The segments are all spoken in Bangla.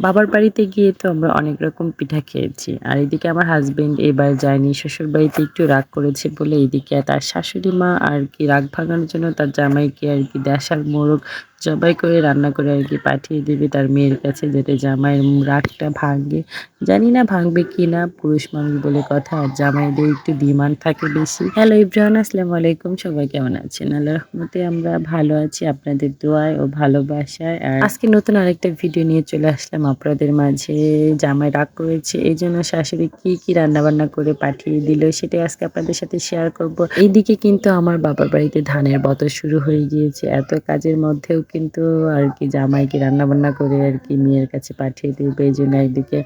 বাবার বাড়িতে গিয়ে তো আমরা অনেক রকম পিঠা খেয়েছি। আর এদিকে আমার হাসব্যান্ড এবার যায়নি। শ্বশুরবাড়িতে একটু রাগ করেছে বলে এদিকে তার শাশুড়ি মা আরকি রাগ ভাঙানোর জন্য তার জামাইকে আরকি দেশাল মোরগ জবাই করে রান্না করে আরকি পাঠিয়ে দিবে তার মেয়ের কাছে যাতে জামাইয়ের রাগটা ভাঙে। জানি না ভাঙবে কিনা, পুরুষ মানুষ বলে কথা। আর জামাইদের একটু ডিমান্ড থাকে বেশি। হ্যালো এভরিওয়ান, আসসালামু আলাইকুম। সবাই কেমন আছেন? আল্লাহর রহমতে আমরা ভালো আছি আপনাদের দোয়ায় ও ভালোবাসায়। আর আজকে নতুন আরেকটা ভিডিও নিয়ে চলে আসলাম আপনাদের মাঝে। জামাই রাগ করেছে এইজন্য শাশুড়ি কি রান্নাবান্না করে পাঠিয়ে দিল সেটাই আজকে আপনাদের সাথে শেয়ার করব। এইদিকে কিন্তু আমার বাবার বাড়িতে ধানের বতর শুরু হয়ে গিয়েছে। এত কাজের মধ্যেও কিন্তু আরকি জামাইকে রান্নাবান্না করে আরকি মেয়ের কাছে পাঠিয়ে দিবে। এইজন্য একদিকে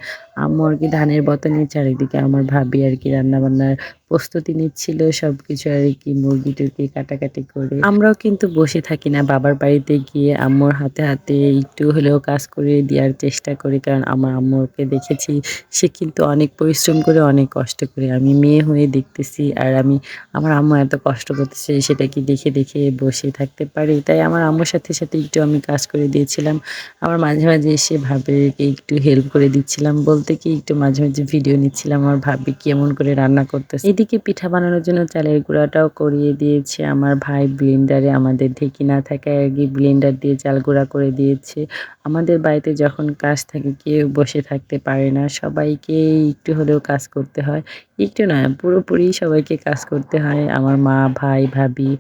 আম্মু আরকি ধানের বতন নিচ্ছে, আর এদিকে আমার ভাবি আরকি রান্নাবান্নার প্রস্তুতি নিচ্ছিল সবকিছু আরকি মুরগি-টুরগি কাটাকাটি করে। আমরাও কিন্তু বসে থাকি না, বাবার বাড়িতে গিয়ে আম্মুর হাতে, হাতে একটু হলেও কাজ করে দেওয়ার চেষ্টা করি। কারণ আমার আম্মুকে দেখেছি সে কিন্তু অনেক পরিশ্রম করে, অনেক কষ্ট করে। আমি মেয়ে হয়ে দেখতেছি আর আমার আম্মু এত কষ্ট করতেছে সেটা কি দেখে, দেখে বসে থাকতে পারি? তাই আমার আম্মুর সাথে, সাথে একটু আমি কাজ করে দিয়েছিলাম। আবার মাঝে, মাঝে এসে ভাবিকে একটু হেল্প করে দিচ্ছিলাম। বলতে কি একটু মাঝে, মাঝে ভিডিও নিচ্ছিলাম আমার ভাবি কেমন করে রান্না করতেছে। এদিকে পিঠা বানানোর জন্য চালের গুঁড়াটাও করিয়ে দিয়েছে আমার ভাই ব্লেন্ডারে। আমাদের ঢেঁকি না থাকায় আরকি ব্লেন্ডার দিয়ে চাল গুঁড়া করে দিয়েছে। আমাদের বাড়িতে যখন কাজ থাকে কেউ বসে থাকতে পারে না। সবাইকে একটু হলেও কাজ করতে হয়। একটু না, পুরোপুরি সবাইকে কাজ করতে হয়। আমার মা, ভাই, ভাবি,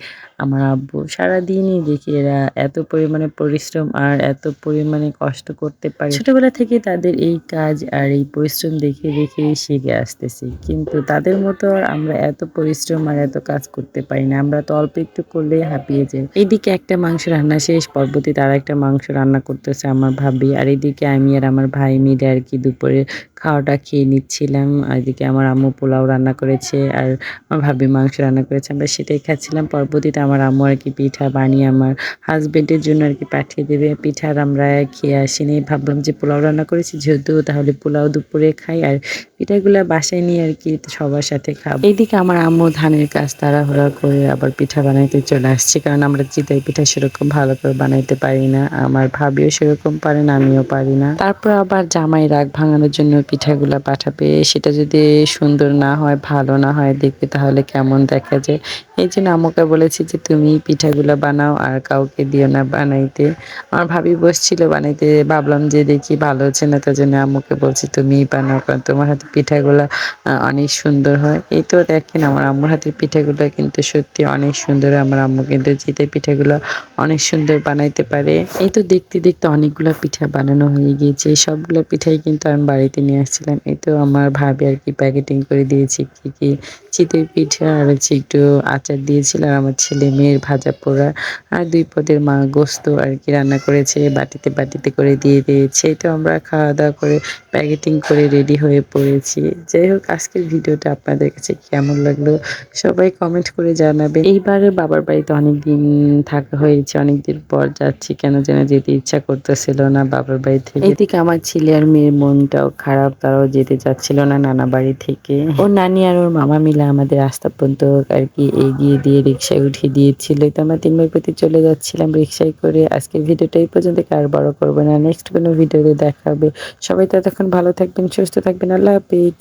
আমার আব্বু সারাদিনই দেখি এরা এত পরিমাণে পরিশ্রম আর এত পরিমাণে কষ্ট করতে পারে। ছোটবেলা থেকে তাদের এই কাজ আর এই পরিশ্রম দেখে, দেখেই শিখে আসতেছি। কিন্তু তাদের মতো আর আমরা এত পরিশ্রম আর এত কাজ করতে পারি না। আমরা তো অল্প একটু করলেই হাঁপিয়ে যাই। এইদিকে একটা মাংস রান্না শেষ, পরবর্তীতে আরেকটা মাংস রান্না করতেছে আমার ভাবি। আর এদিকে আমি আর আমার ভাই মিলে আরকি দুপুরে খাওয়াটা খেয়ে নিচ্ছিলাম। আর এদিকে আমার আম্মু পোলাও রান্না করেছে আর আমার ভাবি মাংস রান্না করেছে। আমরা সেটাই খাচ্ছিলাম। পরবর্তীতে আমার আম্মু আরকি পিঠা বানিয়ে আমার হাসব্যান্ডের জন্য আরকি পাঠিয়ে দেবে। পিঠা আর আমরা খেয়ে আসিনি। ভাবলাম যে পোলাও রান্না করেছি যেহেতু তাহলে পোলাও দুপুরে খাই আর পিঠাগুলা বাসায় নিয়ে আরকি সবার সাথে খাবো। এইদিকে আমার আম্মু ধানের কাজ তাড়াহুড়া করে আবার পিঠা বানাইতে চলে আসছে। কারণ আমরা চিতই পিঠা সেরকম ভালো করে বানাইতে পারি না। আমার ভাবিও সেরকম পারে না, আমিও পারি না। তারপর আবার জামাই রাগ ভাঙানোর জন্য পিঠাগুলা পাঠাবে। সেটা যদি সুন্দর না হয়, ভালো না হয় দেখতে তাহলে কেমন দেখা যায়। এইজন্য আম্মুকে বলেছি যে তুমি পিঠাগুলা বানাও আর কাউকে দিও না বানাইতে। আমার ভাবি বসছিল বানাইতে, ভাবলাম যে দেখি ভালো হচ্ছে না, তার জন্য আম্মুকে বলছি তুমিই বানাও কারণ তোমার হাতে পিঠাগুলা অনেক সুন্দর হয়। এই তো দেখেন আমার আম্মুর হাতের পিঠাগুলো কিন্তু সত্যি অনেক সুন্দর। আমার আম্মু কিন্তু চিতই পিঠাগুলো অনেক সুন্দর বানাইতে পারে। এই তো দেখতে, দেখতে অনেকগুলা পিঠা বানানো হয়ে গিয়েছে। সবগুলো পিঠাই কিন্তু আমি বাড়িতে নিয়ে আসছিলাম। এই তো আমার ভাবি আরকি প্যাকেটিং করে দিয়েছে কি চিতই পিঠা আর হচ্ছে একটু আচার দিয়েছিল। আর আমার ছেলে মেয়ের ভাজা পোড়া আর ২ পদের গোস্ত আরকি রান্না করেছে। বাটিতে, বাটিতে করে দিয়ে দিয়েছে। তো আমরা খাওয়া-দাওয়া করে প্যাকেটিং করে রেডি হয়ে পড়েছি। যাই হোক আজকের ভিডিওটা আপনাদের কাছে কেমন লাগলো সবাই কমেন্ট করে জানাবেন। এইবারে বাবার বাড়িতে অনেকদিন থাকা হয়েছে। অনেকদিন পর যাচ্ছি। কেন যেন যেতে ইচ্ছা করতেছিল না বাবার বাড়ি থেকে। এদিকে আমার ছেলে আর মেয়ের মনটাও খারাপ। তারাও যেতে চাচ্ছিল না নানা বাড়ি থেকে। ওর নানি আর ওর মামা মিলে আমাদের রাস্তা পর্যন্ত আরকি এগিয়ে দিয়ে রিক্সায় উঠিয়ে দিয়েছিল। তো আমরা ৩ ভাই প্রতি চলে যাচ্ছিলাম রিক্সায় করে। আজকের ভিডিওটা এই পর্যন্ত, আর বড় করব না। নেক্সট কোনো ভিডিওতে দেখা হবে। সবাই ততক্ষণ ভালো থাকবেন, সুস্থ থাকবেন। আল্লাহ হাফেজ।